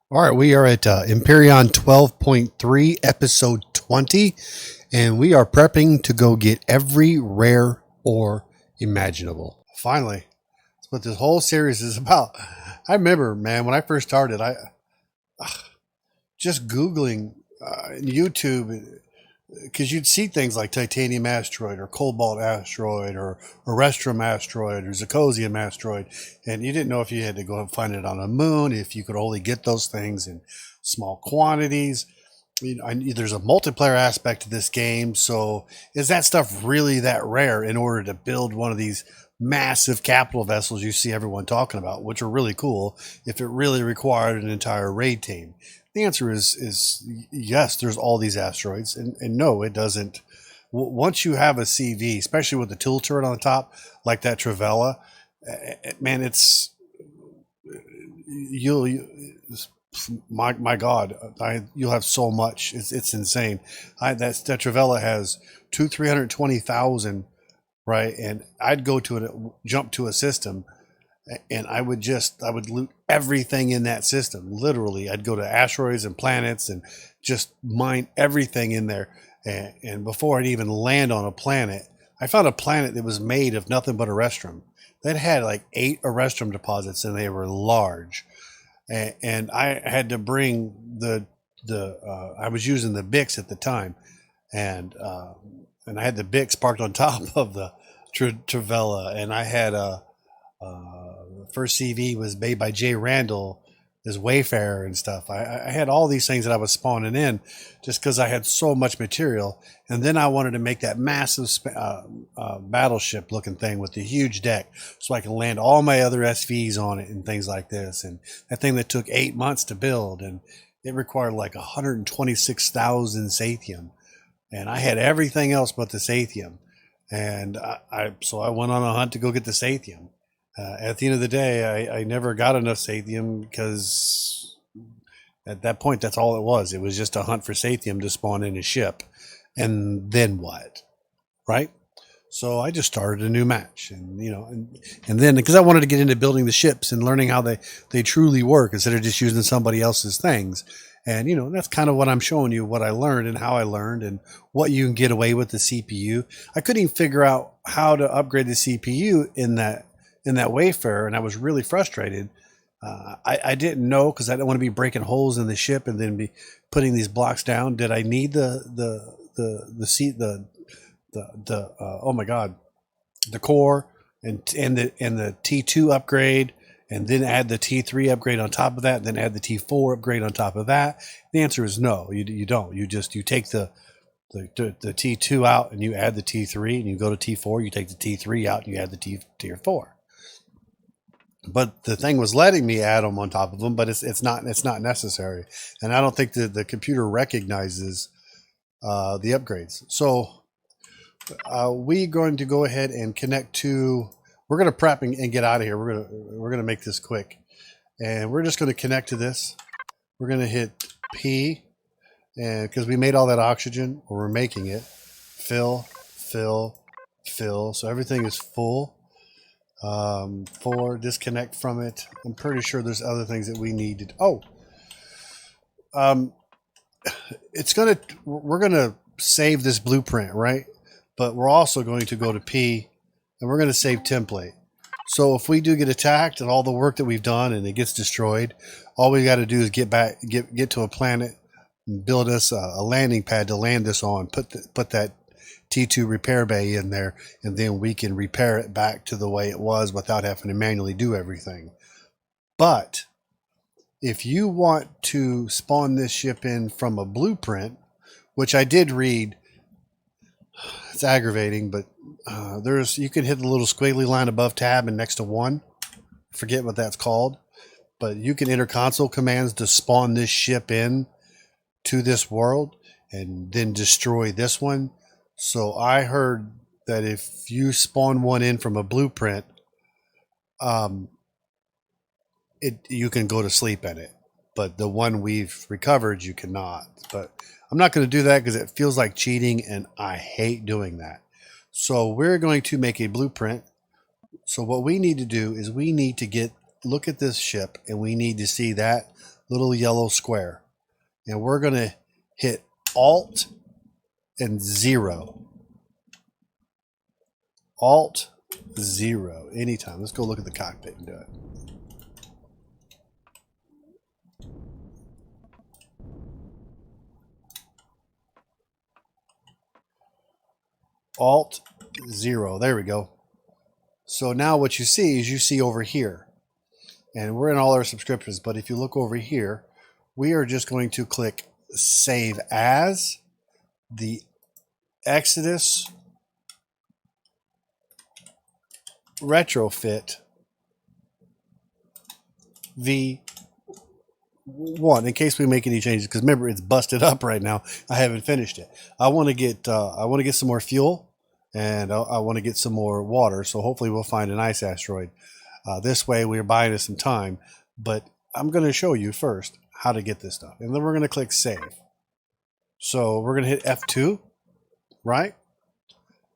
All right, we are at Empyrion 12.3, episode 20, and we are prepping to go get every rare ore imaginable. Finally, that's what this whole series is about. I remember, man, when I first started, I just Googling YouTube, because you'd see things like titanium asteroid or cobalt asteroid or Erestrum asteroid or zirconium asteroid, and you didn't know if you had to go and find it on a moon, if you could only get those things in small quantities. There's a multiplayer aspect to this game, so is that stuff really that rare in order to build one of these massive capital vessels you see everyone talking about, which are really cool, if it really required an entire raid team? The answer is yes, there's all these asteroids, and no, it doesn't. Once you have a CV, especially with the tool turret on the top, like that Travella, man, it's my God, you'll have so much. It's insane. That Travella has 320,000, right? And I'd go to it, jump to a system, and I would loot everything in that system. Literally, I'd go to asteroids and planets and just mine everything in there. And before I'd even land on a planet, I found a planet that was made of nothing but Erestrum. That had like 8 Erestrum deposits, and they were large. And I had to bring I was using the Bix at the time, and I had the Bix parked on top of the Travella, and I had the first CV was made by Jay Randall as Wayfarer and stuff. I had all these things that I was spawning in just because I had so much material. And then I wanted to make that massive battleship looking thing with the huge deck so I can land all my other SVs on it and things like this. And that thing that took 8 months to build, and it required like 126,000 Sathium. And I had everything else but the Sathium. And so I went on a hunt to go get the Sathium. At the end of the day, I never got enough Sathium because at that point, that's all it was. It was just a hunt for Sathium to spawn in a ship. And then what? Right? So I just started a new match. And then because I wanted to get into building the ships and learning how they truly work instead of just using somebody else's things. And, that's kind of what I'm showing you, what I learned and how I learned and what you can get away with the CPU. I couldn't even figure out how to upgrade the CPU in that Wayfarer, and I was really frustrated. I didn't know because I didn't want to be breaking holes in the ship and then be putting these blocks down. Did I need oh my God, the core and the T2 upgrade, and then add the T3 upgrade on top of that, and then add the T4 upgrade on top of that? The answer is no. You don't. You take the T2 out and you add the T3, and you go to T4. You take the T3 out and you add the Tier 4. But the thing was letting me add them on top of them, but it's not necessary, and I don't think the computer recognizes the upgrades. So we're going to go ahead and connect to. We're going to prep and get out of here. We're gonna make this quick, and we're just going to connect to this. We're going to hit P, and because we made all that oxygen, or we're making it, fill, fill, fill. So everything is full. 4, disconnect from it. I'm pretty sure there's other things that we needed. We're gonna save this blueprint, right? But we're also going to go to P, and we're going to save template. So if we do get attacked and all the work that we've done and it gets destroyed, all we got to do is get to a planet, and build us a landing pad to land this on. Put that T2 repair bay in there, and then we can repair it back to the way it was without having to manually do everything. But if you want to spawn this ship in from a blueprint, which I did read, it's aggravating, but you can hit the little squiggly line above tab and next to 1. Forget what that's called, but you can enter console commands to spawn this ship in to this world and then destroy this one. So I heard that if you spawn one in from a blueprint, you can go to sleep in it, but the one we've recovered, you cannot. But I'm not going to do that because it feels like cheating, and I hate doing that. So we're going to make a blueprint. So what we need to do is we need to look at this ship, and we need to see that little yellow square. And we're going to hit Alt and 0. Alt 0 anytime. Let's go look at the cockpit and do it. Alt 0. There we go. So now what you see is you see over here, and we're in all our subscriptions, but if you look over here, we are just going to click Save As, the Exodus Retrofit V1, in case we make any changes, because remember, it's busted up right now. I haven't finished it. I want to get some more fuel, and I want to get some more water, so hopefully we'll find an ice asteroid. This way we're buying us some time, but I'm going to show you first how to get this stuff, and then we're going to click Save. So we're going to hit F2, right?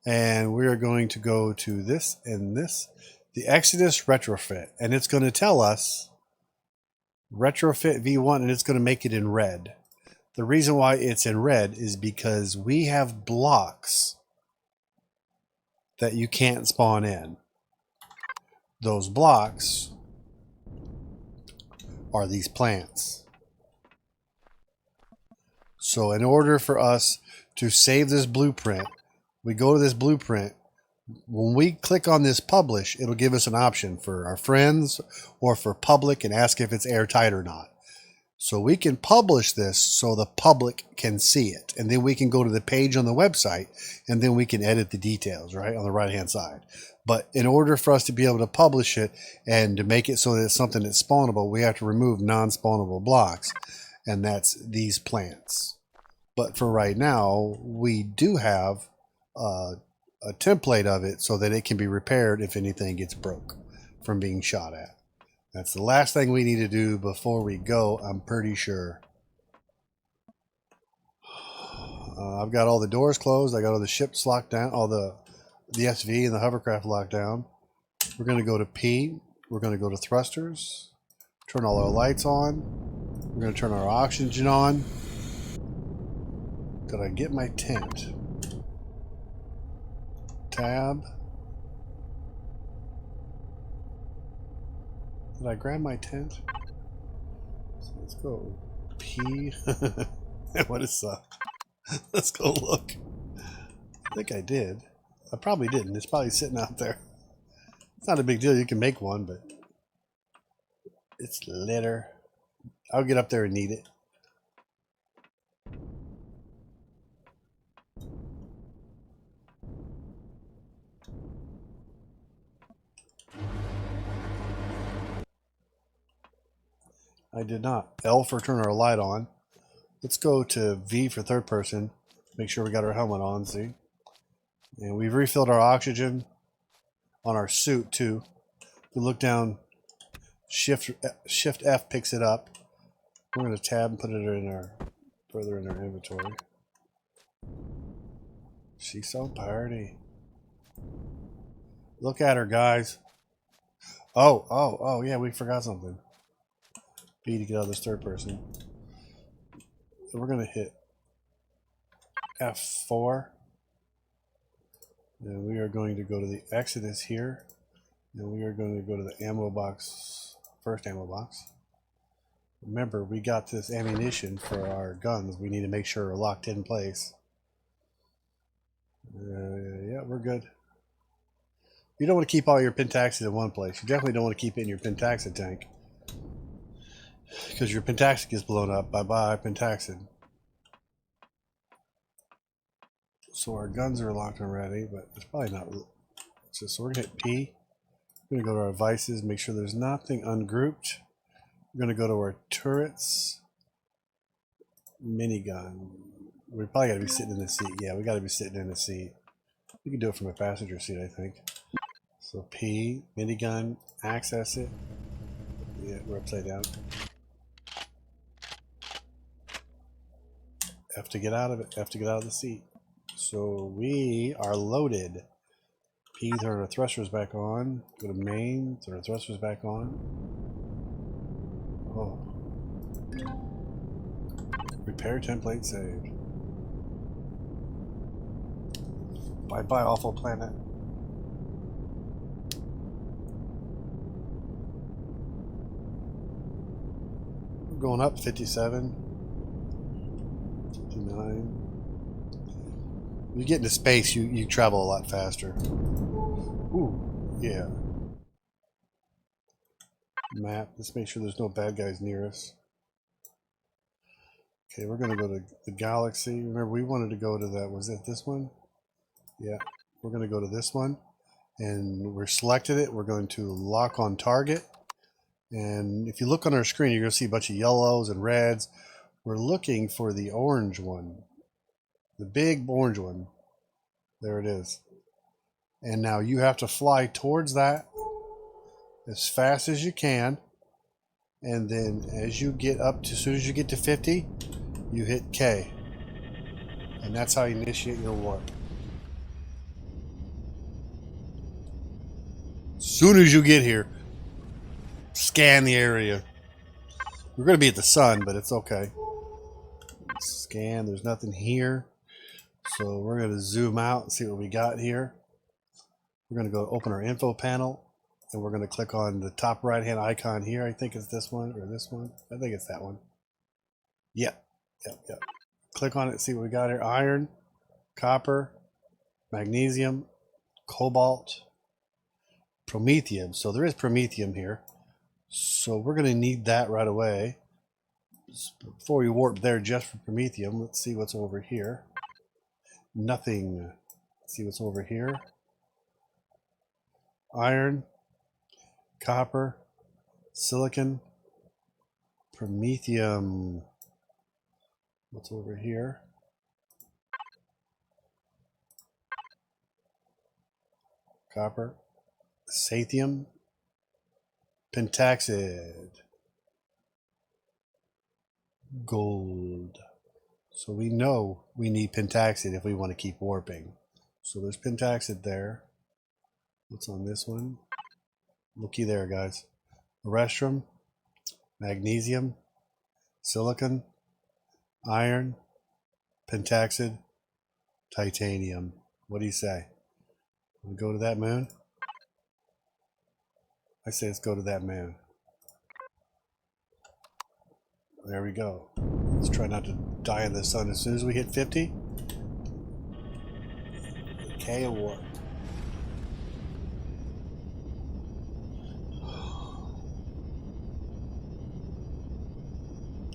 And we are going to go to this and this, the Exodus Retrofit, and it's going to tell us Retrofit V1, and it's going to make it in red. The reason why it's in red is because we have blocks that you can't spawn in. Those blocks are these plants. So in order for us to save this blueprint, we go to this blueprint. When we click on this publish, it'll give us an option for our friends or for public and ask if it's airtight or not. So we can publish this so the public can see it. And then we can go to the page on the website and then we can edit the details, right, on the right-hand side. But in order for us to be able to publish it and to make it so that it's something that's spawnable, we have to remove non-spawnable blocks, and that's these plants. But for right now, we do have a template of it so that it can be repaired if anything gets broke from being shot at. That's the last thing we need to do before we go, I'm pretty sure. I've got all the doors closed. I got all the ships locked down, all the SV and the hovercraft locked down. We're going to go to P. We're going to go to thrusters. Turn all our lights on. We're going to turn our oxygen on. Did I get my tent? Tab. Did I grab my tent? So let's go P. What is up? Let's go look. I think I did. I probably didn't. It's probably sitting out there. It's not a big deal. You can make one, but it's litter. I'll get up there and need it. I did not. L for turn our light on. Let's go to V for third person. Make sure we got our helmet on, see? And we've refilled our oxygen on our suit too. We look down, Shift F picks it up. We're going to tab and put it in our further in our inventory. She's so party. Look at her, guys. Oh, yeah, we forgot something. B to get out of this third person. So we're going to hit F4. And we are going to go to the Exodus here. And we are going to go to the ammo box, first ammo box. Remember, we got this ammunition for our guns. We need to make sure we're locked in place. Yeah, we're good. You don't want to keep all your pentaxid in one place. You definitely don't want to keep it in your pentaxid tank, because your pentaxid gets blown up. Bye-bye, pentaxid. So our guns are locked and ready, but it's probably not. So we're going to hit P. We're going to go to our vices, make sure there's nothing ungrouped. We're going to go to our turrets. Minigun. We probably got to be sitting in the seat. Yeah, we got to be sitting in the seat. We can do it from a passenger seat, I think. So P, minigun, access it. Yeah, we're upside down. F to get out of it. F to get out of the seat. So we are loaded. P, turn our thrusters back on. Go to main, turn our thrusters back on. Oh. Repair template saved. Bye bye, awful planet. We're going up 57, 59. When you get into space, you travel a lot faster. Ooh, yeah. Map. Let's make sure there's no bad guys near us. Okay, we're going to go to the galaxy. Remember, we wanted to go to that. Was it this one? Yeah. We're going to go to this one. And we're selected it. We're going to lock on target. And if you look on our screen, you're going to see a bunch of yellows and reds. We're looking for the orange one. The big orange one. There it is. And now you have to fly towards that as fast as you can. And then as you get up to, as soon as you get to 50, you hit K. And that's how you initiate your warp. As soon as you get here, scan the area. We're going to be at the sun, but it's okay. Scan, there's nothing here. So we're going to zoom out and see what we got here. We're going to go open our info panel. And we're going to click on the top right hand icon here. I think it's this one or this one. I think it's that one. Yep. Click on it, see what we got here. Iron, copper, magnesium, cobalt, promethium. So there is promethium here. So we're going to need that right away. Before we warp there just for promethium, let's see what's over here. Nothing. Let's see what's over here. Iron, copper, silicon, promethium. What's over here? Copper, sathium, pentaxid, gold. So we know we need pentaxid if we want to keep warping. So there's pentaxid there. What's on this one? Looky there, guys. Erestrum, magnesium, silicon, iron, pentaxid, titanium. What do you say? We go to that moon? I say let's go to that moon. There we go. Let's try not to die in the sun. As soon as we hit 50, K and warp.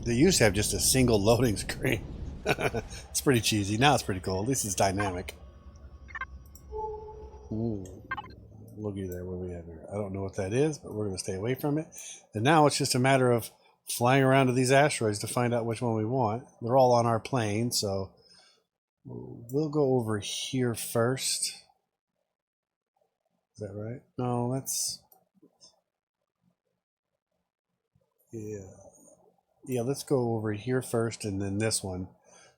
They used to have just a single loading screen. It's pretty cheesy. Now it's pretty cool. At least it's dynamic. Ooh, looky there, what we have here. I don't know what that is, but we're going to stay away from it. And now it's just a matter of flying around to these asteroids to find out which one we want. They're all on our plane, so we'll go over here first. Is that right? No, that's... Yeah, let's go over here first and then this one.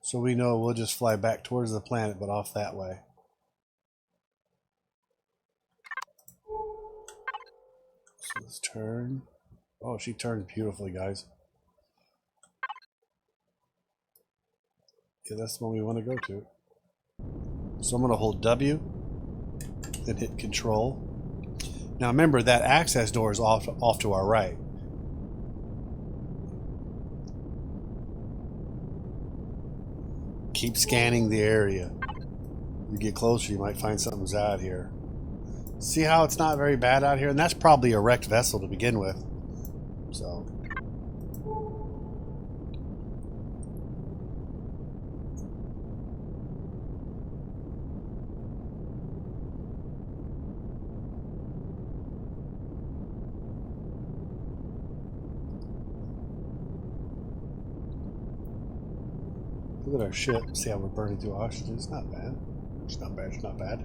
So we know we'll just fly back towards the planet, but off that way. So let's turn. Oh, she turns beautifully, guys. Yeah, that's the one we want to go to. So I'm going to hold W, then hit Control. Now remember, that access door is off to our right. Keep scanning the area. You get closer, you might find something's out here. See how it's not very bad out here? And that's probably a wrecked vessel to begin with. So. Look at our ship. See how we're burning through oxygen. It's not bad. It's not bad. It's not bad.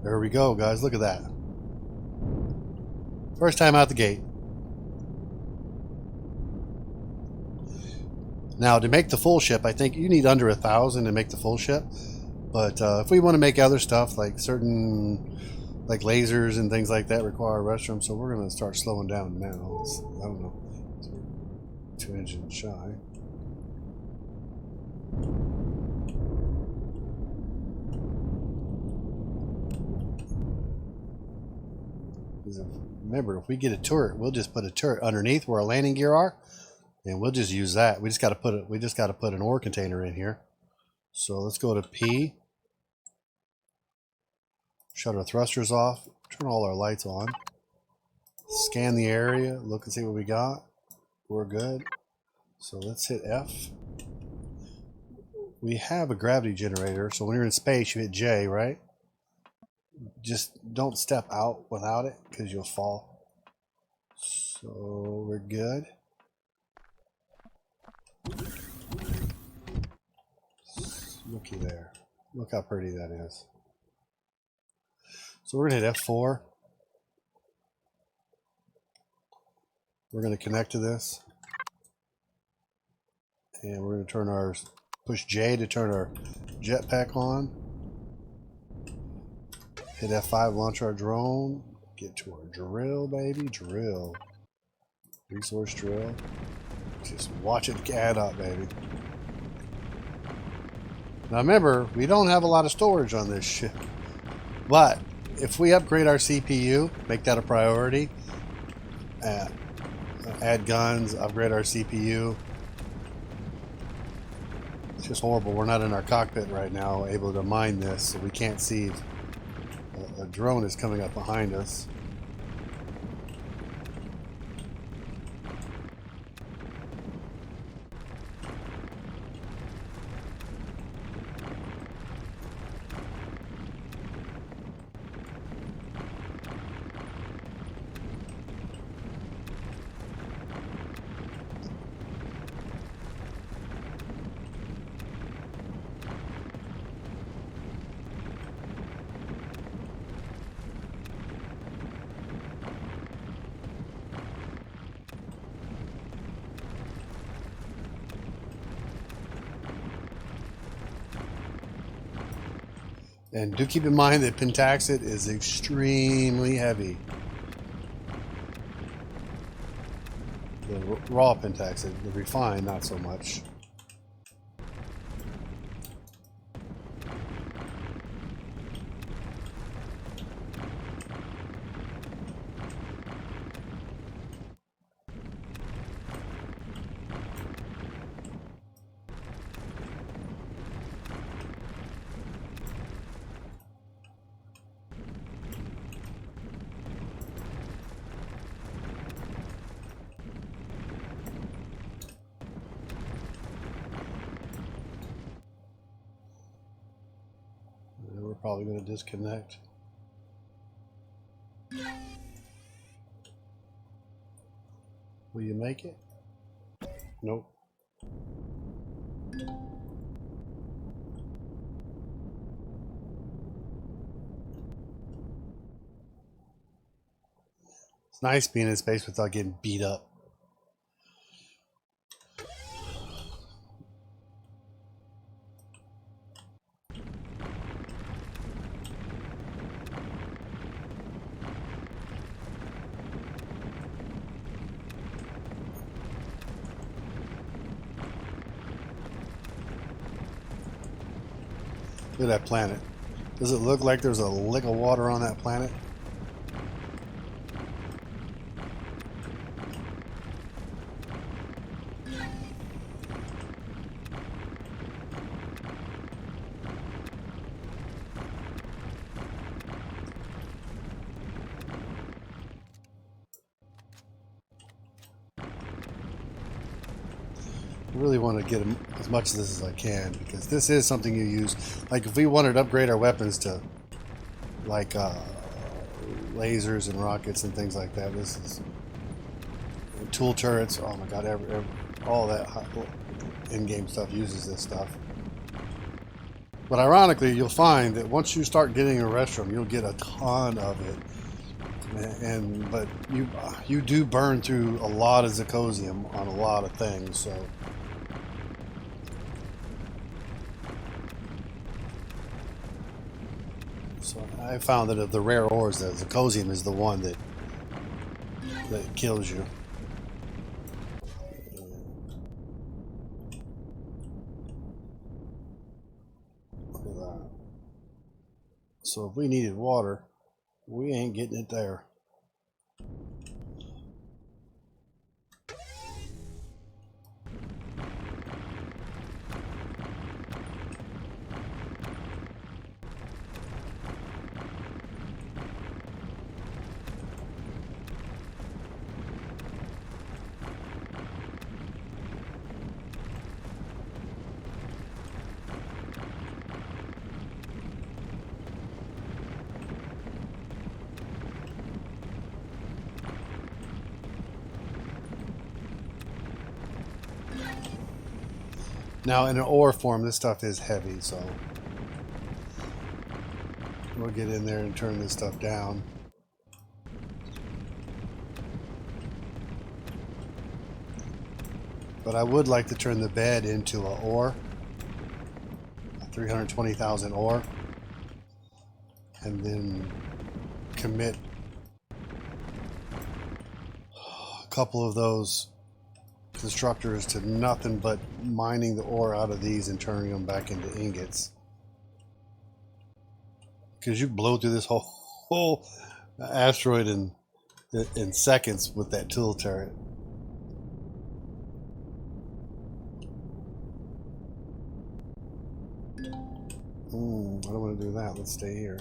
There we go, guys. Look at that. First time out the gate. Now, to make the full ship, I think you need under 1,000 to make the full ship. But if we want to make other stuff, like certain, like lasers and things like that, require Erestrum, so we're going to start slowing down now. I don't know, 2 engines shy. Remember, if we get a turret, we'll just put a turret underneath where our landing gear are, and we'll just use that. We just got to put it. We just got to put an ore container in here. So let's go to P. Shut our thrusters off. Turn all our lights on. Scan the area. Look and see what we got. We're good. So let's hit F. We have a gravity generator. So when you're in space, you hit J, right? Just don't step out without it because you'll fall. So we're good. Looky there. Look how pretty that is. So we're going to hit F4. We're going to connect to this. And we're going to turn our, push J to turn our jetpack on. Hit F5, launch our drone. Get to our drill, baby. Drill. Resource drill. Just watch it add up, baby. Now remember, we don't have a lot of storage on this ship. But if we upgrade our CPU, make that a priority. Add guns, upgrade our CPU. It's just horrible. We're not in our cockpit right now, able to mine this, so we can't see. A drone is coming up behind us. And do keep in mind that pentaxid is extremely heavy. The raw pentaxid, the refined, not so much. We're probably going to disconnect. Will you make it? Nope. It's nice being in space without getting beat up. Look at that planet. Does it look like there's a lick of water on that planet? I really want to get as much of this as I can, because this is something you use. Like if we wanted to upgrade our weapons to like lasers and rockets and things like that, this is tool turrets. Oh my god, all that in-game stuff uses this stuff. But ironically, you'll find that once you start getting a Erestrum, you'll get a ton of it. But you do burn through a lot of zirconium on a lot of things, so I found that of the rare ores, the zirconium is the one that kills you. Look at that. So if we needed water, we ain't getting it there. Now, in an ore form, this stuff is heavy, so we'll get in there and turn this stuff down. But I would like to turn the bed into an ore, a 320,000 ore, and then commit a couple of those constructors to nothing but mining the ore out of these and turning them back into ingots, because you blow through this whole asteroid in seconds with that tool turret. I don't want to do that. Let's stay here.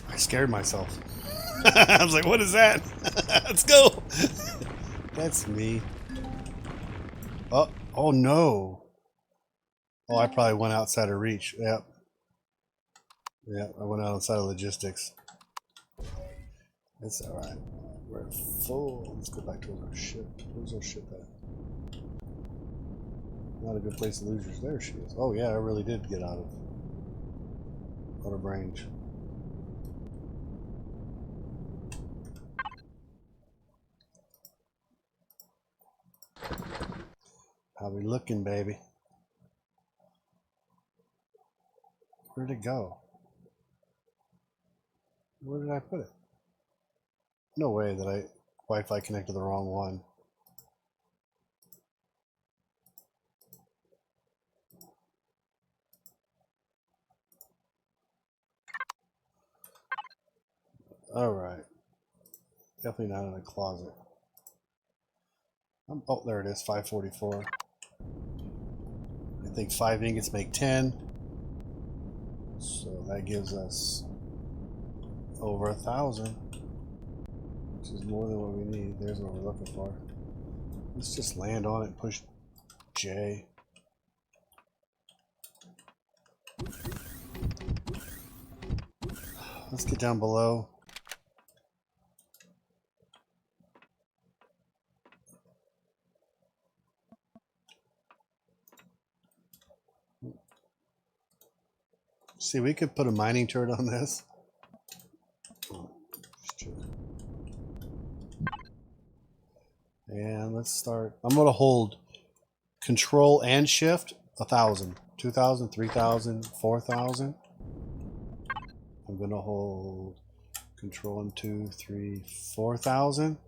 I scared myself. I was like, what is that? Let's go. That's me. Oh no. Oh, I probably went outside of reach. Yep. Yeah, I went outside of logistics. It's alright. We're full. Let's go back to our ship. Where's our ship at? Not a good place to lose yours. There she is. Oh yeah, I really did get out of range. How we looking, baby? Where'd it go? Where did I put it? No way that I Wi-Fi connected the wrong one. Alright. Definitely not in a closet. Oh, there it is, 544. I think 5 ingots make 10. So that gives us over 1,000, which is more than what we need. There's what we're looking for. Let's just land on it and push J. Let's get down below. See, we could put a mining turret on this. And let's start. I'm going to hold Control and Shift 1,000, 2,000, 3,000, 4,000. I'm going to hold Control and 2, 3, 4,000.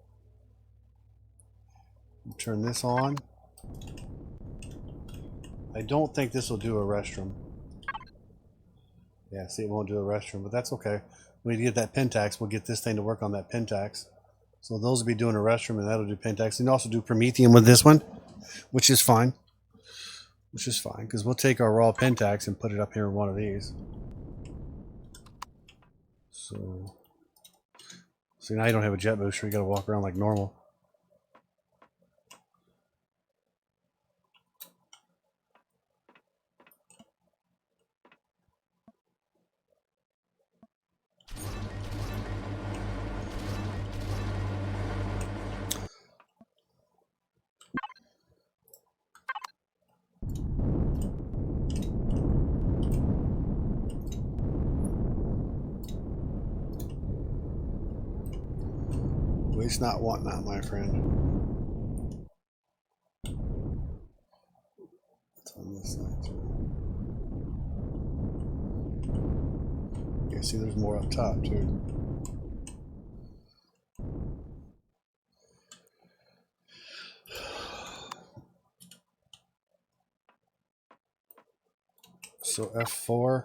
Turn this on. I don't think this will do Erestrum. Yeah, see, it won't do Erestrum, but that's okay. We need to get that Pentax. We'll get this thing to work on that Pentax. So those will be doing Erestrum, and that'll do Pentax. And also do Prometheum with this one, which is fine. Which is fine, because we'll take our raw Pentax and put it up here in one of these. So, see, now you don't have a jet booster. You got to walk around like normal. Waste not, want not, my friend. It's on this side too. Yeah, see, there's more up top too. So F4,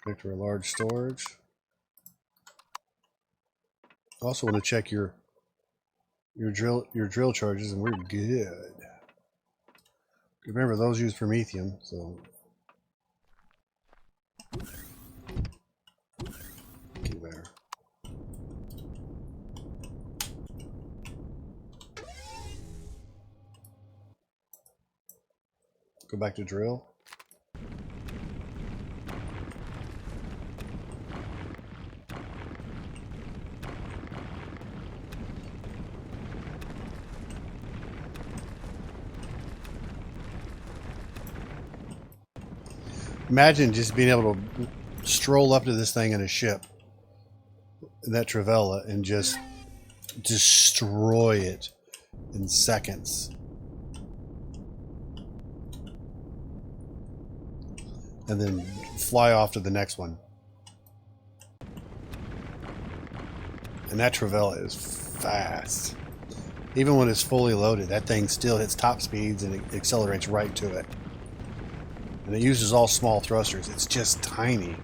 connect to a large storage. Also want to check your drill charges, and we're good. Remember, those use promethium, so get there. Go back to drill. Imagine just being able to stroll up to this thing in a ship, in that Travella, and just destroy it in seconds. And then fly off to the next one. And that Travella is fast. Even when it's fully loaded, that thing still hits top speeds and it accelerates right to it. And it uses all small thrusters. It's just tiny.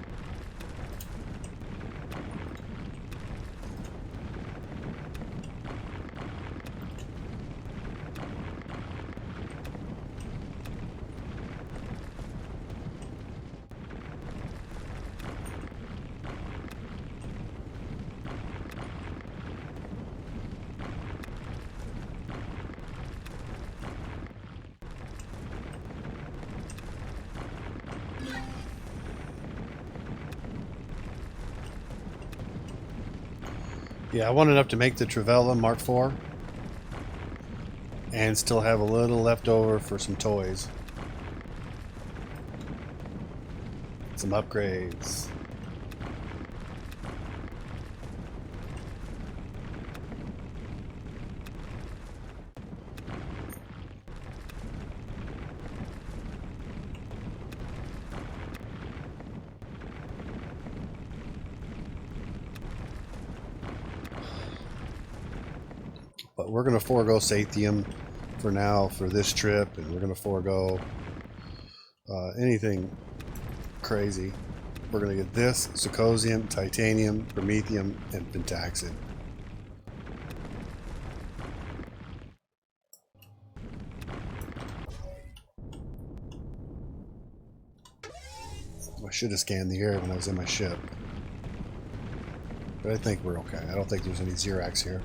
Yeah, I want enough to make the Travella Mark IV and still have a little left over for some toys. Some upgrades. But we're going to forego Sathium for now for this trip, and we're going to forego anything crazy. We're going to get this, Zirconium, Titanium, Promethium, and Pentaxid. I should have scanned the air when I was in my ship. But I think we're okay. I don't think there's any Xerax here.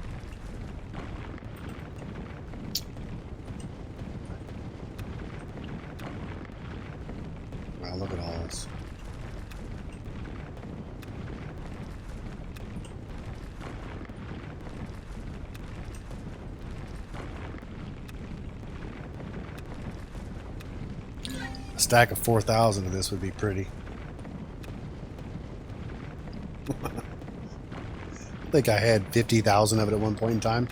Wow, look at all this. A stack of 4,000 of this would be pretty. I think I had 50,000 of it at one point in time.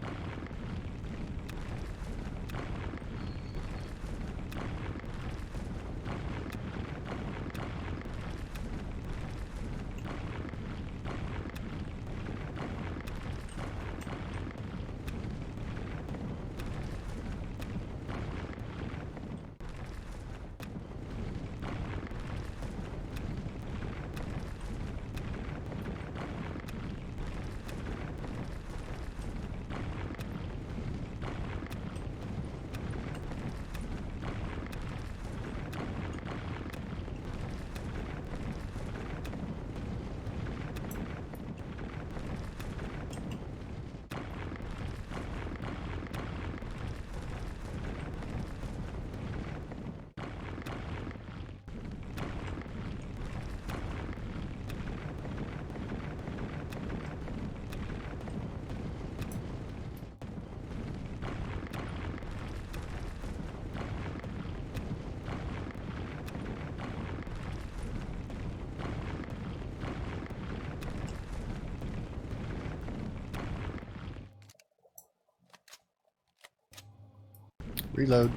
Reload.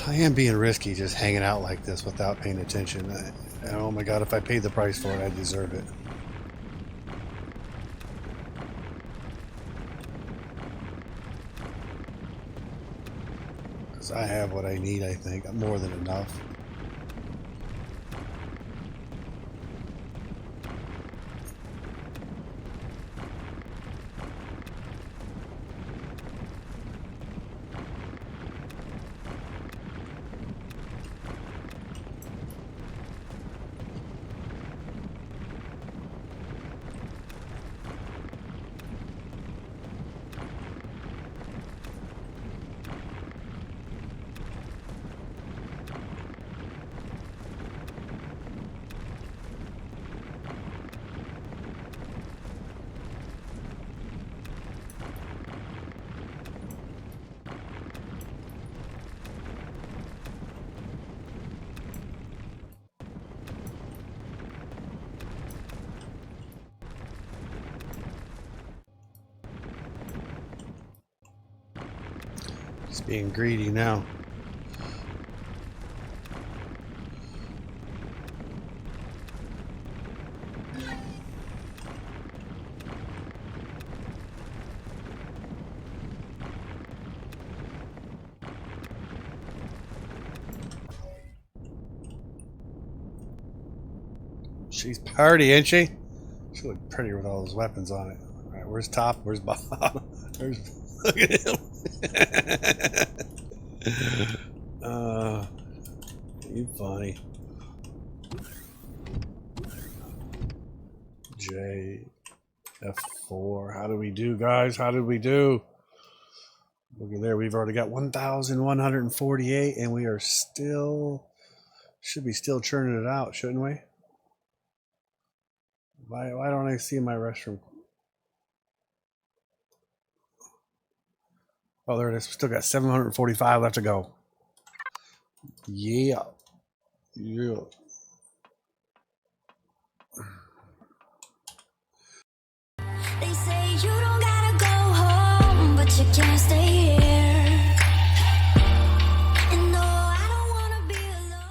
I am being risky just hanging out like this without paying attention. Oh my god, if I paid the price for it, I deserve it. Because I have what I need, I think. More than enough. Just being greedy now. She's party, ain't she? She looked pretty with all those weapons on it. All right, where's top? Where's bottom? Look at him. You funny. J F4. How do we do, guys? How did we do? Look at there. We've already got 1,148, and we are still should be still churning it out, shouldn't we? Why don't I see my restroom? Oh, there it is. Still got 745 left to go. Yeah. Yeah. They say you don't gotta go home, but you can't.